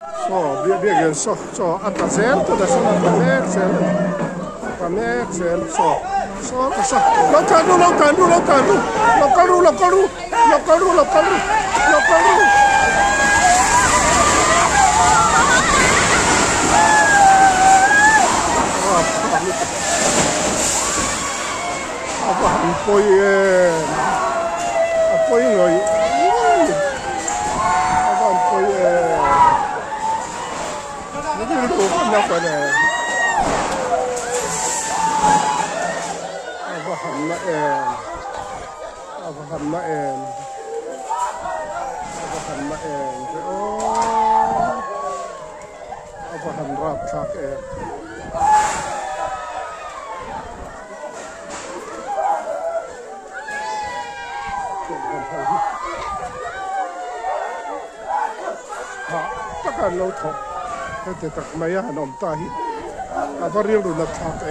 So, biar so atasnya tu dah sana pamer so lokalu. Apa ampoi người apa ampoi cái đồ con nhập vào này apa hamna apa hamna cái apa hamrap thak tất cả lâu thọ thế thì tất mấy anh ông ta hi à bao nhiêu đồ lập thạc